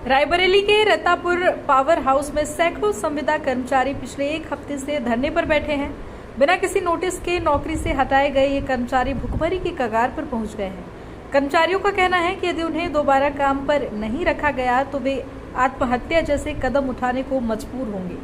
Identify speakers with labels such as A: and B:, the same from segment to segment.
A: रायबरेली के रत्तापुर power house में सैकड़ों संविदा कर्मचारी पिछले एक हफ्ते से धरने पर बैठे हैं। बिना किसी नोटिस के नौकरी से हटाए गए ये कर्मचारी भुखमरी की कगार पर पहुंच गए हैं। कर्मचारियों का कहना है कि यदि उन्हें दोबारा काम पर नहीं रखा गया तो वे आत्महत्या जैसे कदम उठाने को मजबूर होंगे।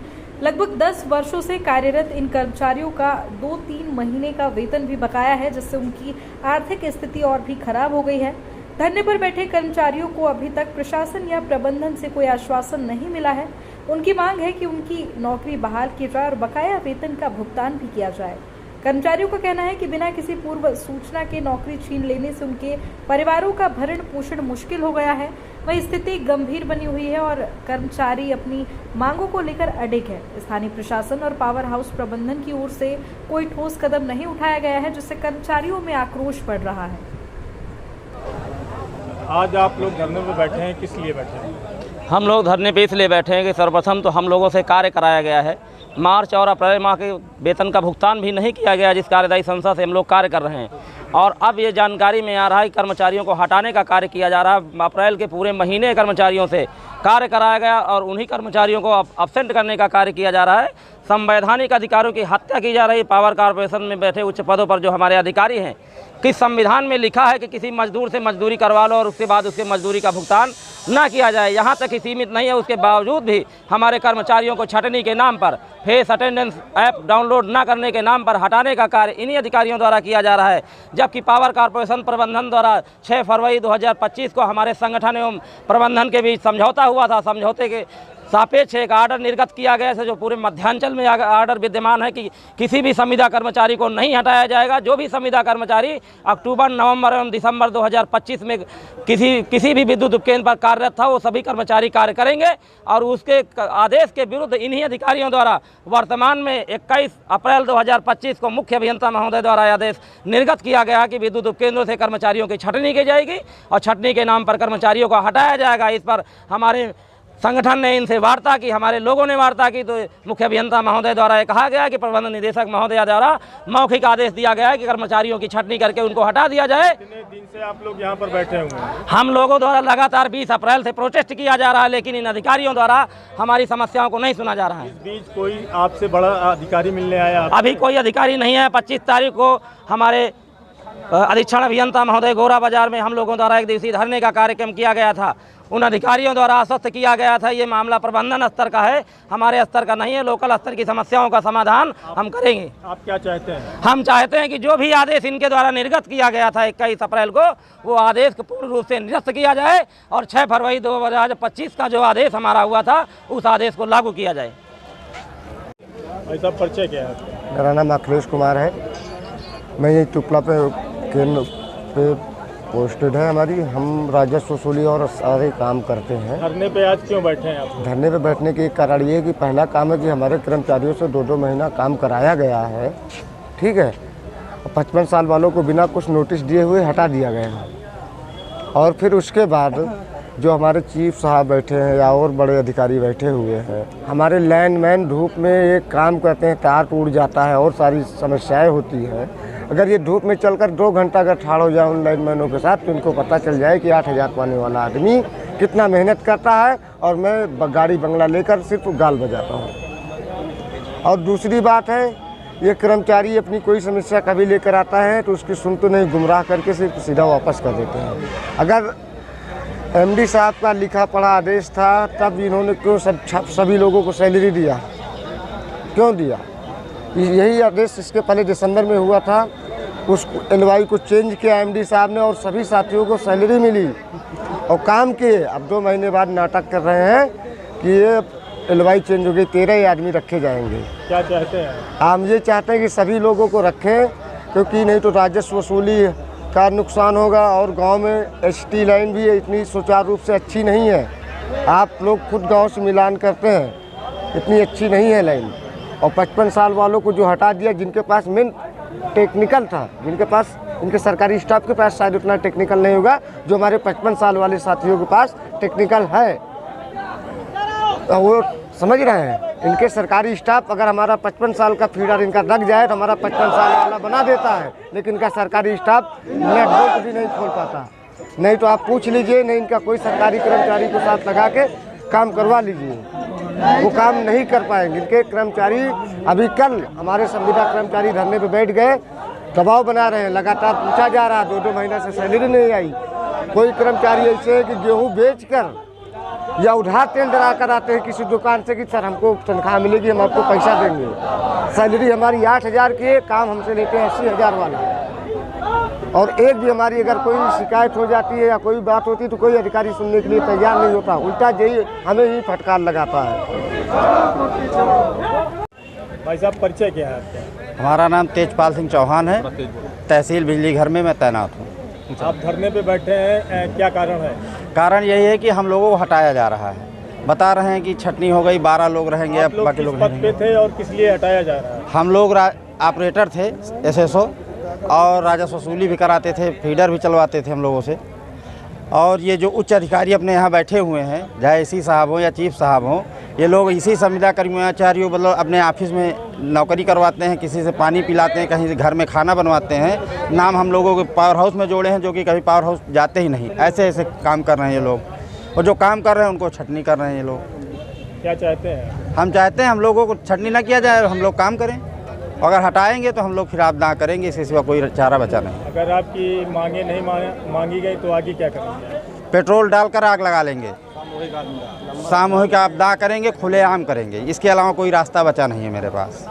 A: लगभग 10 वर्षों से कार्यरत इन कर्मचारियों का 2-3 महीने का वेतन भी बकाया है, जिससे उनकी आर्थिक स्थिति और भी खराब हो गई है। धरने पर बैठे कर्मचारियों को अभी तक प्रशासन या प्रबंधन से कोई आश्वासन नहीं मिला है। उनकी मांग है कि उनकी नौकरी बहाल की जाए और बकाया वेतन का भुगतान भी किया जाए। कर्मचारियों का कहना है कि बिना किसी पूर्व सूचना के नौकरी छीन लेने से उनके परिवारों का भरण पोषण मुश्किल हो गया है। वही स्थिति गंभीर बनी हुई है और कर्मचारी अपनी मांगों को लेकर अडिग है। स्थानीय प्रशासन और पावर हाउस प्रबंधन की ओर से कोई ठोस कदम नहीं उठाया गया है, जिससे कर्मचारियों में आक्रोश बढ़ रहा है।
B: आज आप लोग धरने पे बैठे हैं, किस लिए बैठे हैं?
C: हम लोग धरने पे इसलिए बैठे हैं कि सर्वप्रथम तो हम लोगों से कार्य कराया गया है। मार्च और अप्रैल माह के वेतन का भुगतान भी नहीं किया गया, जिस कार्यदायी संस्था से हम लोग कार्य कर रहे हैं। और अब ये जानकारी में आ रहा है कि कर्मचारियों को हटाने का कार्य किया जा रहा है। अप्रैल के पूरे महीने कर्मचारियों से कार्य कराया गया और उन्हीं कर्मचारियों को अब्सेंट करने का कार्य किया जा रहा है। संवैधानिक अधिकारों की हत्या की जा रही है। पावर कॉरपोरेशन में बैठे उच्च पदों पर जो हमारे अधिकारी हैं, किस संविधान में लिखा है कि किसी मजदूर से मजदूरी करवा लो और उसके बाद उसके मजदूरी का भुगतान ना किया जाए। यहाँ तक ही सीमित नहीं है, उसके बावजूद भी हमारे कर्मचारियों को छटनी के नाम पर, फेस अटेंडेंस ऐप डाउनलोड ना करने के नाम पर हटाने का कार्य इन्हीं अधिकारियों द्वारा किया जा रहा है। जबकि पावर कॉरपोरेशन प्रबंधन द्वारा 6 फरवरी 2025 को हमारे संगठन एवं प्रबंधन के बीच समझौता हुआ था। समझौते के सापेक्ष एक आर्डर निर्गत किया गया है, जो पूरे मध्यांचल में आर्डर विद्यमान है कि किसी भी संविदा कर्मचारी को नहीं हटाया जाएगा। जो भी संविदा कर्मचारी अक्टूबर, नवंबर एवं दिसंबर 2025 में किसी भी विद्युत उपकेंद्र पर कार्यरत था, वो सभी कर्मचारी कार्य करेंगे। और उसके आदेश के विरुद्ध इन्हीं अधिकारियों द्वारा वर्तमान में 21 अप्रैल 2025 को मुख्य अभियंता महोदय द्वारा आदेश निर्गत किया गया कि विद्युत उपकेंद्रों से कर्मचारियों की छटनी की जाएगी और छटनी के नाम पर कर्मचारियों को हटाया जाएगा। इस पर हमारे संगठन ने इनसे वार्ता की, हमारे लोगों ने वार्ता की, तो मुख्य अभियंता महोदय द्वारा ये कहा गया कि प्रबंधन निदेशक महोदय द्वारा मौखिक आदेश दिया गया है कि कर्मचारियों की छटनी करके उनको हटा दिया जाए।
B: कितने दिन से आप लोग यहाँ पर बैठे हुए हैं?
C: हम लोगों द्वारा लगातार 20 अप्रैल से प्रोटेस्ट किया जा रहा है, लेकिन इन अधिकारियों द्वारा हमारी समस्याओं को नहीं सुना जा रहा है।
B: इस बीच कोई आपसे बड़ा अधिकारी मिलने आया?
C: अभी कोई अधिकारी नहीं है। 25 तारीख को हमारे अधीक्षण अभियंता महोदय गोरा बाजार में हम लोगों द्वारा एक दिवसीय धरने का कार्यक्रम किया गया था। उन अधिकारियों द्वारा आश्वस्त किया गया था ये मामला प्रबंधन स्तर का है, हमारे स्तर का नहीं है। लोकल स्तर की समस्याओं का समाधान हम करेंगे।
B: आप क्या चाहते हैं?
C: हम चाहते हैं कि जो भी आदेश इनके द्वारा निर्गत किया गया था 21 अप्रैल को, वो आदेश पूर्ण रूप से निरस्त किया जाए और 6 फरवरी 2025 का जो आदेश हमारा हुआ था, उस आदेश को लागू किया जाए।
B: ऐसा परिचय क्या है?
D: मेरा नाम अखिलेश कुमार है। मैं ये टुकला पे केंद्र पे पोस्टेड है। हमारी हम राजस्व वसूली और सारे काम करते हैं।
B: धरने पे आज क्यों बैठे हैं आप?
D: धरने पे बैठने के एक कारण ये है कि पहला काम है कि हमारे कर्मचारियों से 2-2 महीना काम कराया गया है, ठीक है। 55 साल वालों को बिना कुछ नोटिस दिए हुए हटा दिया गया है। और फिर उसके बाद जो हमारे चीफ साहब बैठे हैं या और बड़े अधिकारी बैठे हुए हैं, हमारे लाइनमैन धूप में एक काम करते हैं, तार टूट जाता है और सारी समस्याएं होती हैं। अगर ये धूप में चलकर 2 घंटा अगर ठाड़ हो जाए उन लाइनमैनों के साथ, तो इनको पता चल जाए कि 8,000 पाने वाला आदमी कितना मेहनत करता है और मैं गाड़ी बंगला लेकर सिर्फ गाल बजाता हूँ। और दूसरी बात है, ये कर्मचारी अपनी कोई समस्या कभी लेकर आता है तो उसकी सुन तो नहीं, गुमराह करके सिर्फ सीधा वापस कर देते हैं। अगर एमडी साहब का लिखा पढ़ा आदेश था, तब इन्होंने क्यों सभी लोगों को सैलरी दिया? क्यों दिया? यही आदेश इसके पहले दिसंबर में हुआ था, उस एलवाई को चेंज किया एमडी साहब ने और सभी साथियों को सैलरी मिली और काम किए। अब 2 महीने बाद नाटक कर रहे हैं कि ये एलवाई चेंज हो गई, 13 आदमी रखे जाएंगे।
B: क्या चाहते हैं?
D: हम ये चाहते हैं कि सभी लोगों को रखें, क्योंकि नहीं तो राजस्व वसूली का नुकसान होगा। और गांव में एसटी लाइन भी इतनी सुचारू रूप से अच्छी नहीं है। आप लोग खुद गांव से मिलान करते हैं, इतनी अच्छी नहीं है लाइन। और 55 साल वालों को जो हटा दिया, जिनके पास मेन टेक्निकल था, जिनके पास, इनके सरकारी स्टाफ के पास शायद उतना टेक्निकल नहीं होगा जो हमारे 55 साल वाले साथियों के पास टेक्निकल है। वो समझ रहे हैं, इनके सरकारी स्टाफ अगर हमारा 55 साल का फीडर इनका लग जाए तो हमारा 55 साल वाला बना देता है, लेकिन इनका सरकारी स्टाफ नेट बोल्ट भी नहीं खोल पाता। नहीं तो आप पूछ लीजिए, नहीं इनका कोई सरकारी कर्मचारी को साथ लगा के काम करवा लीजिए, वो काम नहीं कर पाएंगे। इनके कर्मचारी अभी कल हमारे संविदा कर्मचारी धरने पे बैठ गए, दबाव बना रहे हैं, लगातार पूछा जा रहा है, 2-2 महीना से सैलरी नहीं आई। कोई कर्मचारी ऐसे है कि गेहूँ बेचकर या उधार टेंडर आकर आते हैं किसी दुकान से कि सर हमको तनख्वाह मिलेगी, हम आपको पैसा देंगे। सैलरी हमारी 8,000 की है, काम हमसे लेते हैं 80,000 वाला। और एक भी हमारी अगर कोई शिकायत हो जाती है या कोई बात होती है तो कोई अधिकारी सुनने के लिए तैयार नहीं होता, उल्टा यही हमें ही फटकार लगाता है।
B: भाई साहब परिचय क्या है आपका?
E: हमारा नाम तेजपाल सिंह चौहान है, तहसील बिजली घर में मैं तैनात हूँ।
B: आप धरने पे बैठे हैं, क्या कारण है?
E: कारण यही है कि हम लोगों को हटाया जा रहा है। बता रहे हैं कि छटनी हो गई, 12 लोग रहेंगे, अब बाकी लोग
B: पद पे थे और किस लिए हटाया जा रहा है?
E: हम लोग ऑपरेटर थे SSO और राजस्व वसूली भी कराते थे, फीडर भी चलवाते थे हम लोगों से। और ये जो उच्च अधिकारी अपने यहाँ बैठे हुए हैं, चाहे इसी साहब हों या चीफ साहब हों, ये लोग इसी संविदा कर्मचारियों मतलब अपने ऑफिस में नौकरी करवाते हैं, किसी से पानी पिलाते हैं, कहीं से घर में खाना बनवाते हैं। नाम हम लोगों के पावर हाउस में जोड़े हैं, जो कि कभी पावर हाउस जाते ही नहीं। ऐसे ऐसे काम कर रहे हैं ये लोग, और जो काम कर रहे हैं उनको छटनी कर रहे हैं ये लोग।
B: क्या चाहते हैं?
E: हम चाहते हैं हम लोगों को छटनी ना किया जाए, हम लोग काम करें। अगर हटाएंगे तो हम लोग फिर आप ना करेंगे, इसके सिवा कोई चारा बचा नहीं।
B: अगर आपकी मांगे नहीं मांगी गई तो आगे क्या करेंगे?
E: पेट्रोल डालकर आग लगा लेंगे, सामूहिक आपदा करेंगे, खुलेआम करेंगे। इसके अलावा कोई रास्ता बचा नहीं है मेरे पास।